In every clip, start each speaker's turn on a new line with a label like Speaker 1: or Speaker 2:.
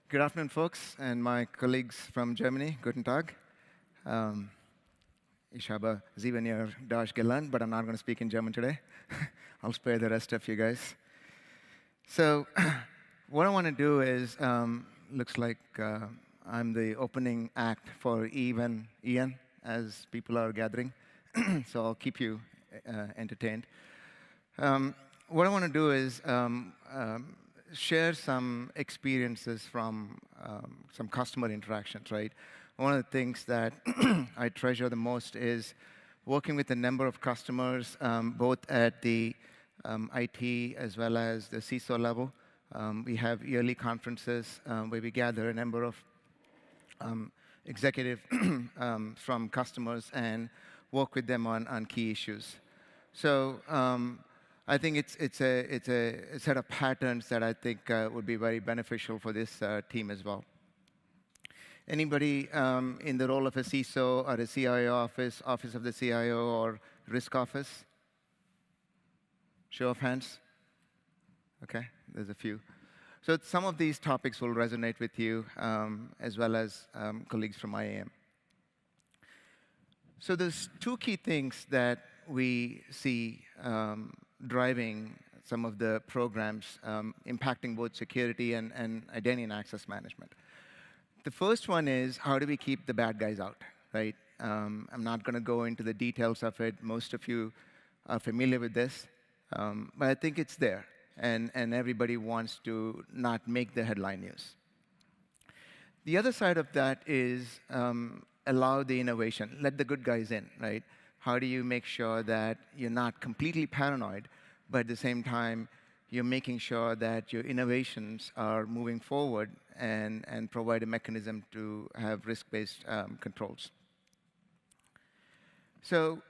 Speaker 1: Good afternoon, folks, and my colleagues from Germany. Guten Tag. Um, Ich habe 7 Jahre Deutsch gelernt, but I'm not going to speak in German today. I'll spare the rest of you guys. So, what I want to do is, looks like I'm the opening act for Eve and Ian as people are gathering. So I'll keep you entertained. What I want to do is share some experiences from some customer interactions, right? One of the things that I treasure the most is working with a number of customers, both at the IT as well as the CISO level. We have yearly conferences where we gather a number of executive from customers and work with them on key issues. So I think it's a set of patterns that I think would be very beneficial for this team as well. Anybody in the role of a CISO or a CIO office, office of the CIO, or risk office? Show of hands. Okay, there's a few. So some of these topics will resonate with you, as well as colleagues from IAM. So there's two key things that we see driving some of the programs impacting both security and identity and access management. The first one is, how do we keep the bad guys out, right? I'm not going to go into the details of it. Most of you are familiar with this, but I think it's there, and everybody wants to not make the headline news. The other side of that is allow the innovation, let the good guys in, right? How do you make sure that you're not completely paranoid, but at the same time, you're making sure that your innovations are moving forward and provide a mechanism to have risk-based controls. So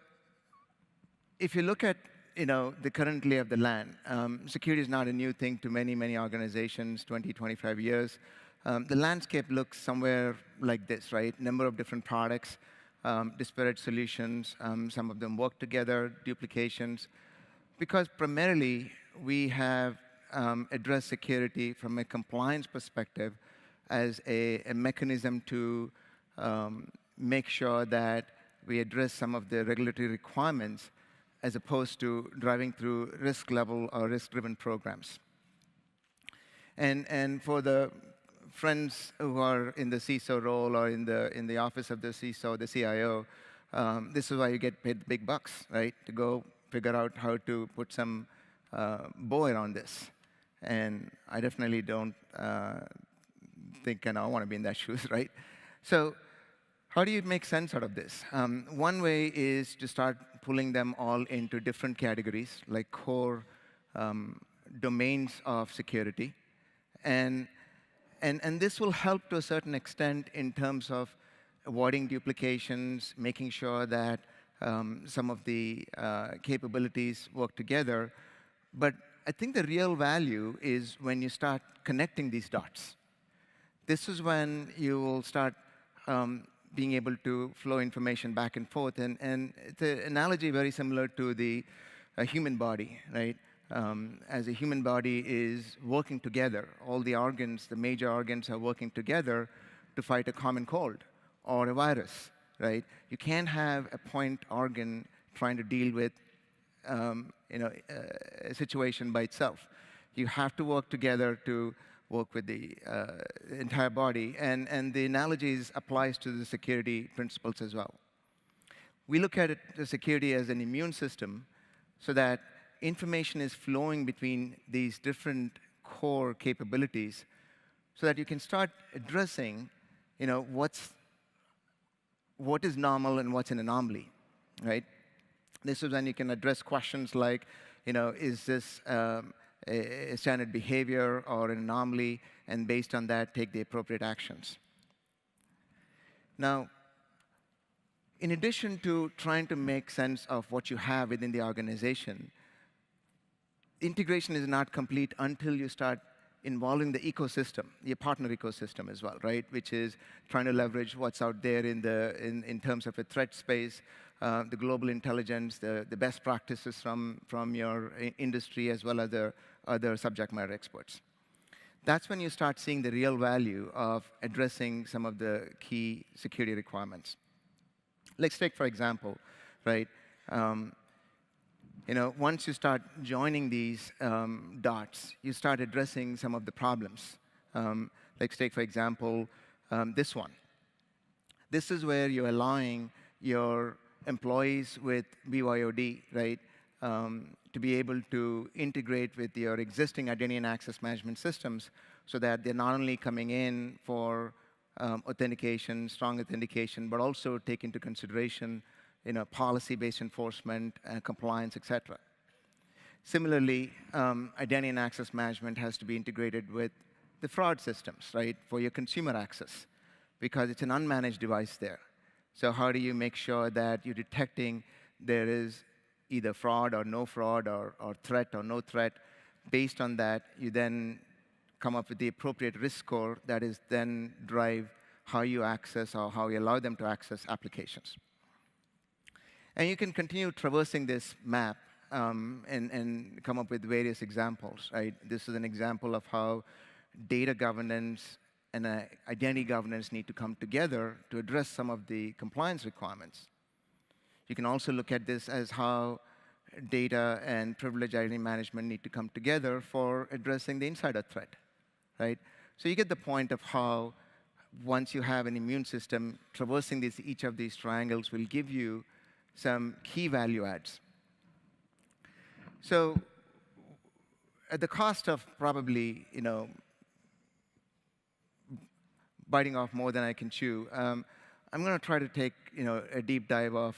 Speaker 1: if you look at the current lay of the land, security is not a new thing to many, many organizations, 20, 25 years. The landscape looks somewhere like this, right? Number of different products, disparate solutions, some of them work together, duplications. Because primarily, we have addressed security from a compliance perspective as a mechanism to make sure that we address some of the regulatory requirements as opposed to driving through risk level or risk-driven programs. And for the friends who are in the CISO role or in the office of the CISO, the CIO, this is why you get paid the big bucks, right? To go figure out how to put some bow around this. And I definitely don't think I want to be in that shoes, right? So how do you make sense out of this? One way is to start pulling them all into different categories, like core domains of security. And this will help to a certain extent in terms of avoiding duplications, making sure that some of the capabilities work together. But I think the real value is when you start connecting these dots. This is when you will start being able to flow information back and forth. And it's an analogy very similar to the human body, right? As a human body is working together, all the organs, the major organs are working together to fight a common cold or a virus, right? You can't have a point organ trying to deal with a situation by itself. You have to work together to work with the entire body, and the analogies applies to the security principles as well. We look at the security as an immune system so that information is flowing between these different core capabilities so that you can start addressing what is normal and what's an anomaly, right? This is when you can address questions like, is this a standard behavior or an anomaly, and based on that, take the appropriate actions. Now, in addition to trying to make sense of what you have within the organization, integration is not complete until you start involving the ecosystem, the partner ecosystem as well, right? Which is trying to leverage what's out there in terms of a threat space, the global intelligence, the best practices from your industry, as well as the other subject matter experts. That's when you start seeing the real value of addressing some of the key security requirements. Let's take, for example, right? Um, once you start joining these dots, you start addressing some of the problems. Let's take, for example, this one. This is where you're allowing your employees with BYOD, right, to be able to integrate with your existing identity and access management systems so that they're not only coming in for authentication, strong authentication, but also take into consideration policy-based enforcement, compliance, et cetera. Similarly, identity and access management has to be integrated with the fraud systems, right, for your consumer access, because it's an unmanaged device there. So how do you make sure that you're detecting there is either fraud or no fraud or threat or no threat? Based on that, you then come up with the appropriate risk score that is then drive how you access or how you allow them to access applications. And you can continue traversing this map and come up with various examples, right? This is an example of how data governance and identity governance need to come together to address some of the compliance requirements. You can also look at this as how data and privileged identity management need to come together for addressing the insider threat, right? So you get the point of how once you have an immune system, traversing each of these triangles will give you some key value adds. So at the cost of probably, biting off more than I can chew, I'm going to try to take, a deep dive of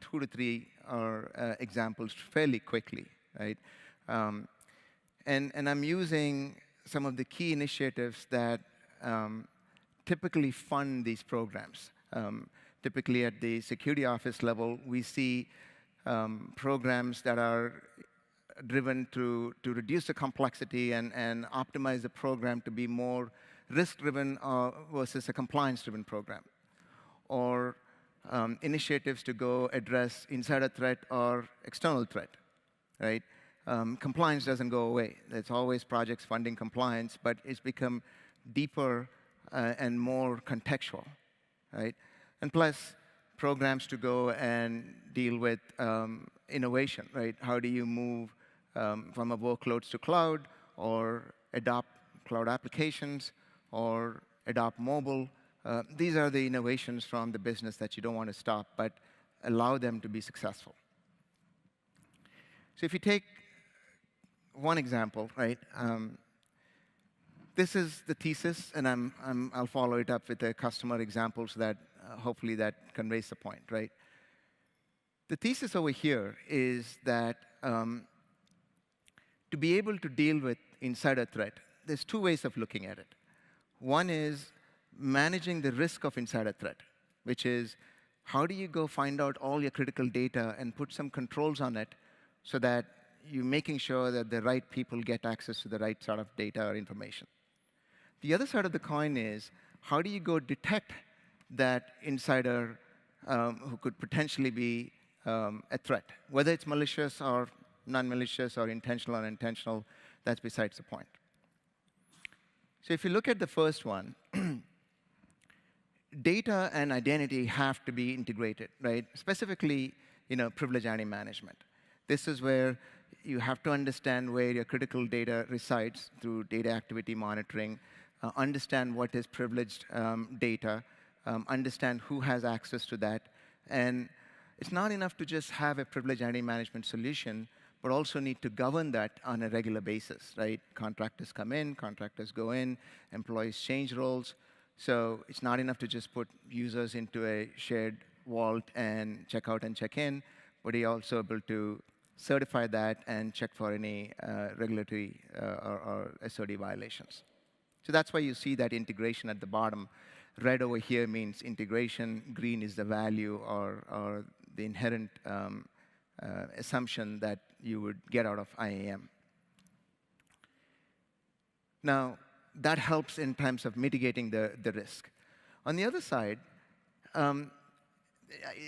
Speaker 1: 2 to 3 examples fairly quickly, right? And I'm using some of the key initiatives that typically fund these programs. Typically at the security office level, we see programs that are driven to reduce the complexity and optimize the program to be more risk-driven versus a compliance-driven program. Or initiatives to go address insider threat or external threat, right? Compliance doesn't go away. There's always projects funding compliance, but it's become deeper and more contextual, right? And plus, programs to go and deal with innovation, right? How do you move from a workloads to cloud, or adopt cloud applications, or adopt mobile? These are the innovations from the business that you don't want to stop, but allow them to be successful. So if you take one example, right? This is the thesis, and I'll follow it up with a customer example so that hopefully that conveys the point, right? The thesis over here is that to be able to deal with insider threat, there's 2 ways of looking at it. One is managing the risk of insider threat, which is how do you go find out all your critical data and put some controls on it so that you're making sure that the right people get access to the right sort of data or information. The other side of the coin is how do you go detect that insider who could potentially be a threat, whether it's malicious or non-malicious or intentional or unintentional, that's besides the point. So if you look at the first one, data and identity have to be integrated, right? Specifically, privileged identity management. This is where you have to understand where your critical data resides through data activity monitoring, understand what is privileged data, understand who has access to that. And it's not enough to just have a privileged identity management solution, but also need to govern that on a regular basis, right? Contractors come in, contractors go in, employees change roles. So it's not enough to just put users into a shared vault and check out and check in, but you're also able to certify that and check for any regulatory or SOD violations. So that's why you see that integration at the bottom. Red over here means integration. Green is the value or the inherent assumption that you would get out of IAM. Now, that helps in terms of mitigating the risk. On the other side,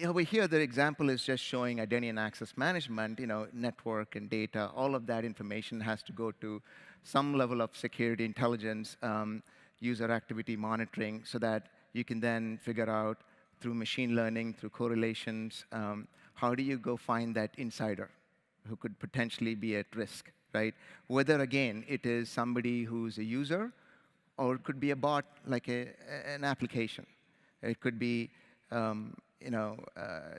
Speaker 1: over here, the example is just showing identity and access management, network and data. All of that information has to go to some level of security intelligence, user activity monitoring, so that you can then figure out through machine learning, through correlations, how do you go find that insider who could potentially be at risk, right? Whether, again, it is somebody who's a user, or it could be a bot, like an application. It could be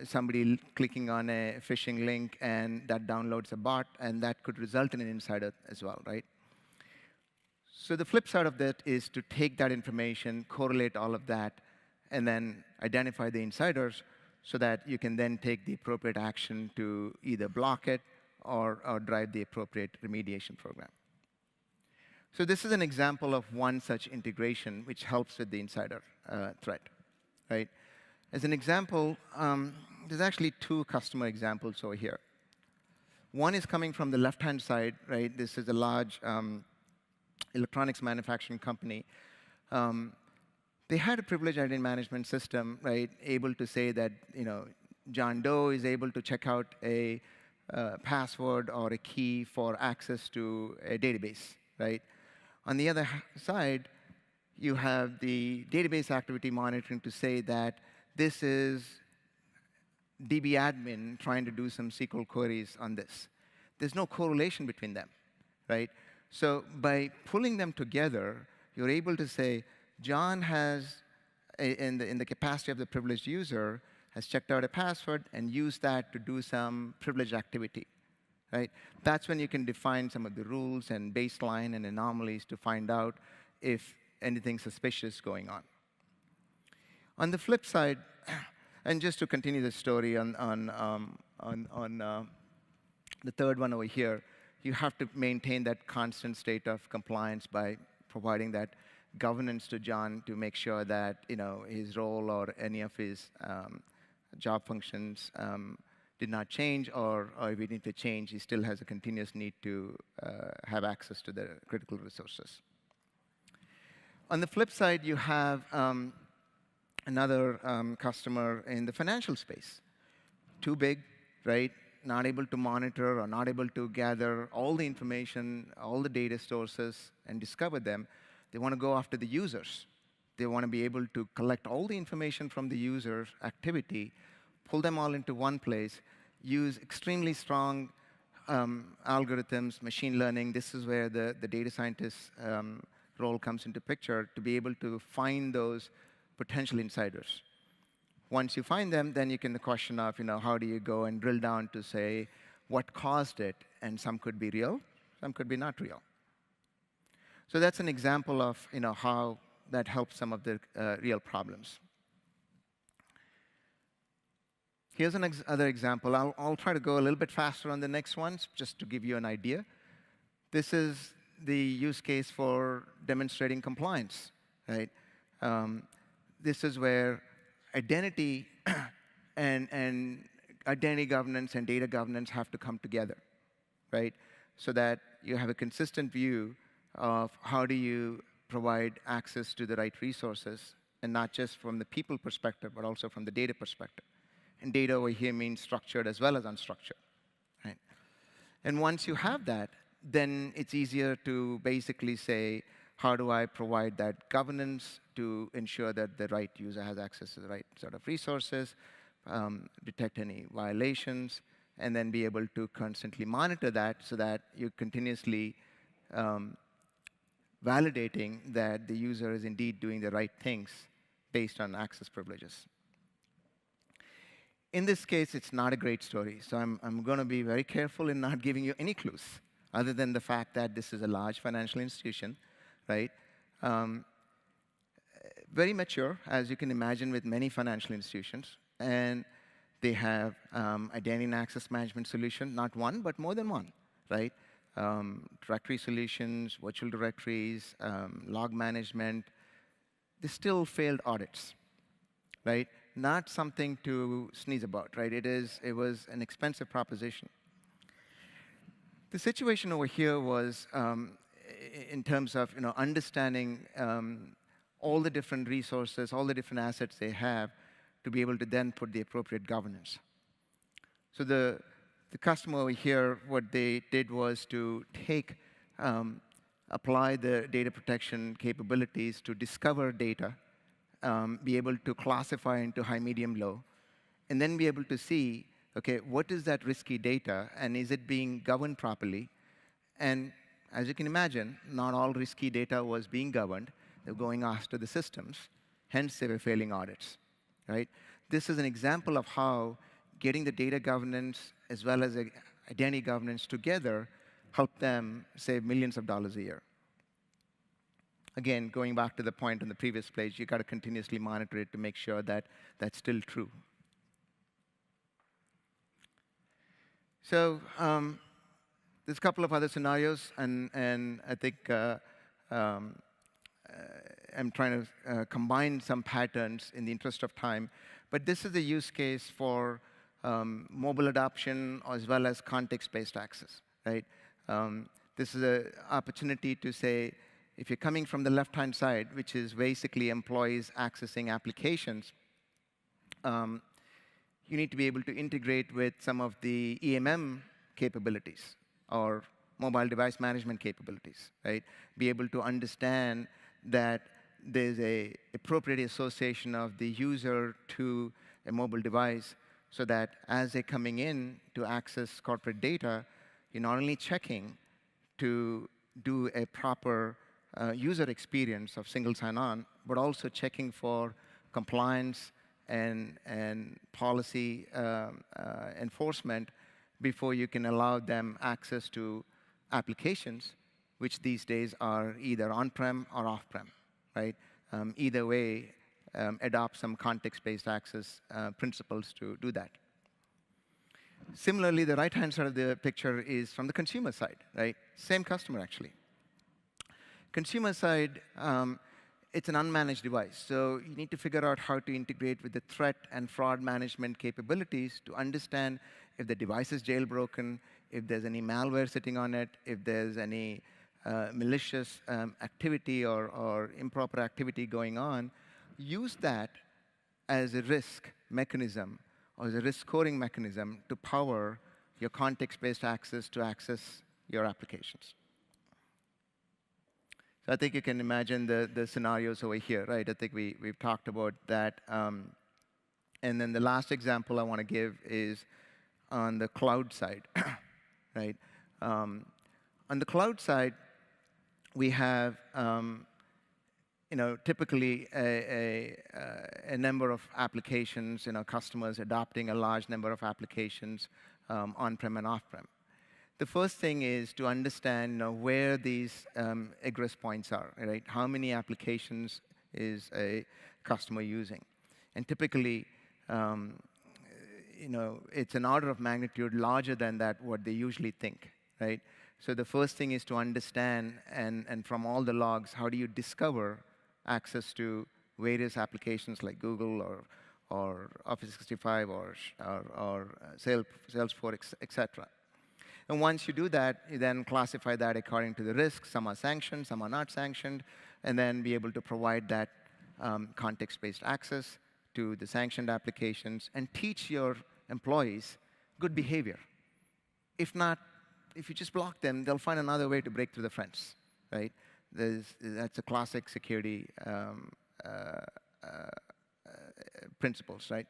Speaker 1: somebody clicking on a phishing link, and that downloads a bot, and that could result in an insider as well, right? So the flip side of that is to take that information, correlate all of that, and then identify the insiders so that you can then take the appropriate action to either block it or drive the appropriate remediation program. So this is an example of one such integration which helps with the insider threat, right? As an example, there's actually two customer examples over here. One is coming from the left-hand side, right? This is a large electronics manufacturing company. They had a privileged identity management system, right, able to say that, John Doe is able to check out a password or a key for access to a database, right? On the other side, you have the database activity monitoring to say that this is DB admin trying to do some SQL queries on this. There's no correlation between them, right? So by pulling them together, you're able to say, John has, in the capacity of the privileged user, has checked out a password and used that to do some privileged activity, right? That's when you can define some of the rules and baseline and anomalies to find out if anything suspicious going on. On the flip side, and just to continue the story on the third one over here, you have to maintain that constant state of compliance by providing that governance to John to make sure that his role or any of his job functions did not change, or if it need to change, he still has a continuous need to have access to the critical resources. On the flip side, you have another customer in the financial space. Too big, right? Not able to monitor or not able to gather all the information, all the data sources, and discover them. They want to go after the users. They want to be able to collect all the information from the user's activity, pull them all into one place, use extremely strong algorithms, machine learning. This is where the data scientist role comes into picture, to be able to find those potential insiders. Once you find them, then you can the question of, how do you go and drill down to say what caused it? And some could be real, some could be not real. So that's an example of, how that helps some of the real problems. Here's another example. I'll try to go a little bit faster on the next ones, just to give you an idea. This is the use case for demonstrating compliance, right? This is where identity and identity governance and data governance have to come together, right? So that you have a consistent view of how do you provide access to the right resources, and not just from the people perspective, but also from the data perspective. And data over here means structured as well as unstructured, right? And once you have that, then it's easier to basically say, how do I provide that governance to ensure that the right user has access to the right sort of resources, detect any violations, and then be able to constantly monitor that so that you're continuously validating that the user is indeed doing the right things based on access privileges. In this case, it's not a great story, so I'm going to be very careful in not giving you any clues, other than the fact that this is a large financial institution, right? Very mature, as you can imagine, with many financial institutions. And they have identity and access management solution, not one, but more than one, right? Directory solutions, virtual directories, log management. They still failed audits, right? Not something to sneeze about, right? It was an expensive proposition. The situation over here was in terms of understanding all the different resources, all the different assets they have, to be able to then put the appropriate governance. So the customer over here, what they did was to apply the data protection capabilities to discover data, be able to classify into high, medium, low, and then be able to see, okay, what is that risky data, and is it being governed properly? And as you can imagine, not all risky data was being governed. They were going after the systems. Hence, they were failing audits, right? This is an example of how getting the data governance as well as identity governance together helped them save millions of dollars a year. Again, going back to the point on the previous page, you got to continuously monitor it to make sure that that's still true. So there's a couple of other scenarios, and I think I'm trying to combine some patterns in the interest of time. But this is a use case for mobile adoption as well as context-based access, right? This is an opportunity to say, if you're coming from the left-hand side, which is basically employees accessing applications, you need to be able to integrate with some of the EMM capabilities or mobile device management capabilities, right? Be able to understand that there's a appropriate association of the user to a mobile device so that as they're coming in to access corporate data, you're not only checking to do a proper user experience of single sign-on, but also checking for compliance and policy enforcement before you can allow them access to applications, which these days are either on-prem or off-prem, right? Either way, adopt some context-based access principles to do that. Similarly, the right-hand side of the picture is from the consumer side, right? Same customer, actually. Consumer side, it's an unmanaged device. So you need to figure out how to integrate with the threat and fraud management capabilities to understand if the device is jailbroken, if there's any malware sitting on it, if there's any malicious activity or improper activity going on. Use that as a risk mechanism or as a risk scoring mechanism to power your context-based access to access your applications. So I think you can imagine the scenarios over here, right? I think we've talked about that. And then the last example I want to give is on the cloud side, right? On the cloud side, we have typically a number of applications, customers adopting a large number of applications on-prem and off-prem. The first thing is to understand where these egress points are, right? How many applications is a customer using? And typically, it's an order of magnitude larger than that what they usually think, right? So the first thing is to understand, and from all the logs, how do you discover access to various applications like Google or Office 365 or Salesforce, et cetera. And once you do that, you then classify that according to the risk. Some are sanctioned, some are not sanctioned, and then be able to provide that context-based access to the sanctioned applications and teach your employees good behavior. If not, if you just block them, they'll find another way to break through the fence, right? That's a classic security principles, right?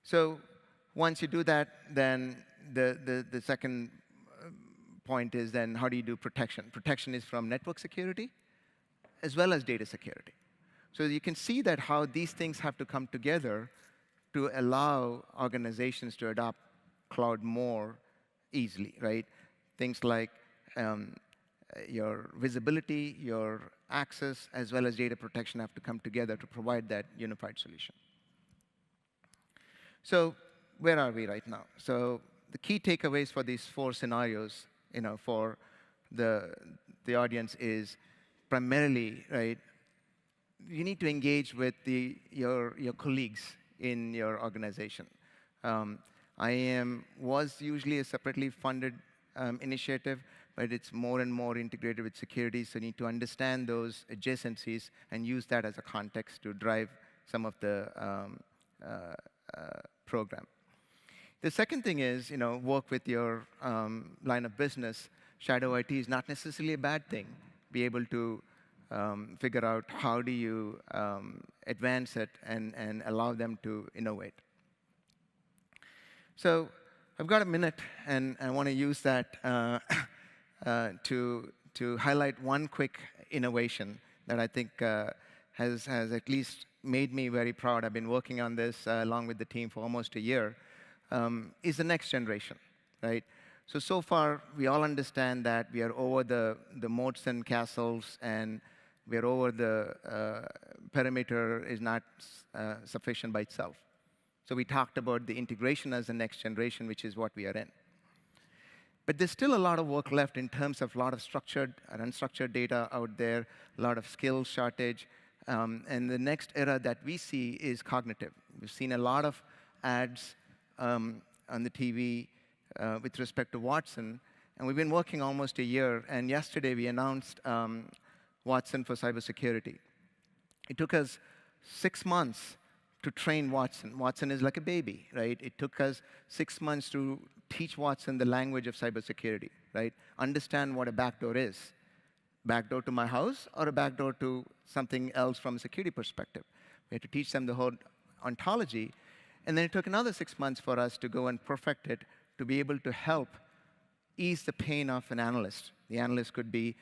Speaker 1: So once you do that, then the second point is then how do you do protection? Protection is from network security as well as data security. So you can see that how these things have to come together to allow organizations to adopt cloud more easily, right? Things like your visibility, your access, as well as data protection have to come together to provide that unified solution. So where are we right now? So the key takeaways for these 4 scenarios, for the audience is primarily, right, you need to engage with your colleagues in your organization. IAM was usually a separately funded initiative, but it's more and more integrated with security, so you need to understand those adjacencies and use that as a context to drive some of the program. The second thing is, work with your line of business. Shadow IT is not necessarily a bad thing. Be able to figure out how do you advance it and allow them to innovate. So I've got a minute, and I want to use that to highlight one quick innovation that I think has at least made me very proud. I've been working on this along with the team for almost a year. Is the next generation, right? So far, we all understand that we are over the moats and castles, and we are over the perimeter is not sufficient by itself. So we talked about the integration as the next generation, which is what we are in. But there's still a lot of work left in terms of a lot of structured and unstructured data out there, a lot of skills shortage. And the next era that we see is cognitive. We've seen a lot of ads on the TV with respect to Watson. And we've been working almost a year. And yesterday, we announced Watson for cybersecurity. It took us 6 months to train Watson. Watson is like a baby, right? It took us 6 months to teach Watson the language of cybersecurity, right? Understand what a backdoor is. Backdoor to my house or a backdoor to something else from a security perspective. We had to teach them the whole ontology. And then it took another 6 months for us to go and perfect it to be able to help ease the pain of an analyst. The analyst could be,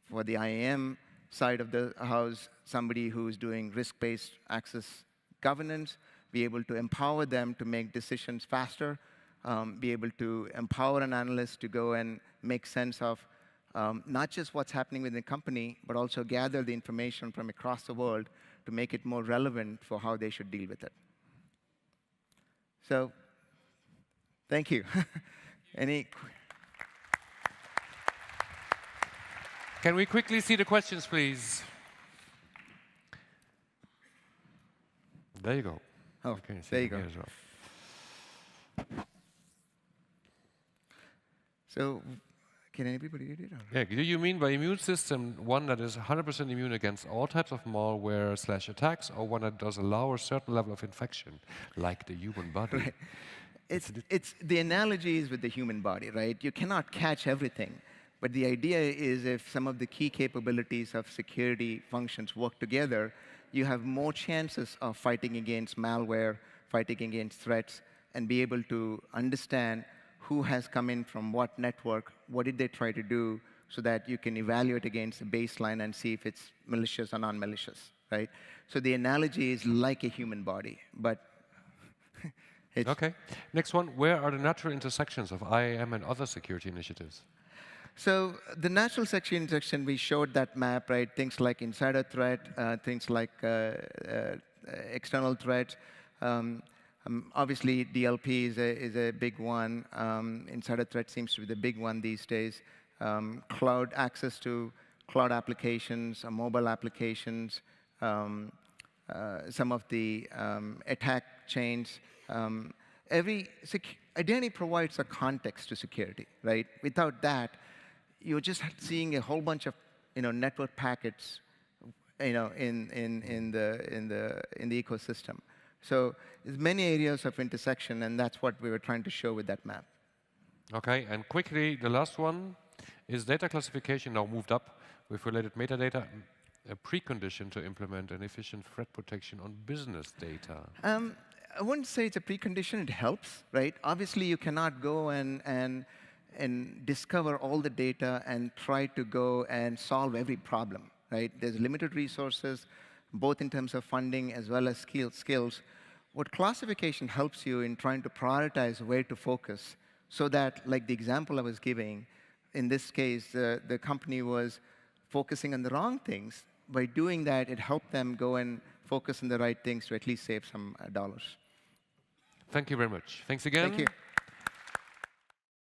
Speaker 1: for the IAM side of the house, somebody who's doing risk-based access governance, be able to empower them to make decisions faster, be able to empower an analyst to go and make sense of not just what's happening within the company, but also gather the information from across the world to make it more relevant for how they should deal with it. So, thank you.
Speaker 2: Can we quickly see the questions, please? There you go.
Speaker 1: Oh,
Speaker 2: okay,
Speaker 1: there you go.
Speaker 2: As well.
Speaker 1: So, can anybody read it? Or?
Speaker 2: Yeah, do you mean by immune system one that is 100% immune against all types of malware/attacks, or one that does allow a certain level of infection, like the human body?
Speaker 1: Right. It's the analogy is with the human body, right? You cannot catch everything, but the idea is if some of the key capabilities of security functions work together, you have more chances of fighting against malware, fighting against threats, and be able to understand who has come in from what network, what did they try to do, so that you can evaluate against the baseline and see if it's malicious or non-malicious, right? So the analogy is like a human body, but
Speaker 2: okay. Next one, where are the natural intersections of IAM and other security initiatives?
Speaker 1: So the natural security intersection, we showed that map, right? Things like insider threat, things like external threat. Obviously, DLP is a big one. Insider threat seems to be the big one these days. Cloud access to cloud applications, mobile applications, some of the attack chains. Identity provides a context to security, right? Without that, you're just seeing a whole bunch of network packets in the ecosystem. So there's many areas of intersection, and that's what we were trying to show with that map.
Speaker 2: Okay, and quickly, the last one, is data classification now moved up with related metadata a precondition to implement an efficient threat protection on business data?
Speaker 1: I wouldn't say it's a precondition. It helps, right? Obviously, you cannot go and discover all the data and try to go and solve every problem, right? There's limited resources, both in terms of funding as well as skills. What classification helps you in trying to prioritize where to focus so that, like the example I was giving, in this case, the company was focusing on the wrong things. By doing that, it helped them go and focus on the right things to at least save some dollars.
Speaker 2: Thank you very much. Thanks again.
Speaker 1: Thank you.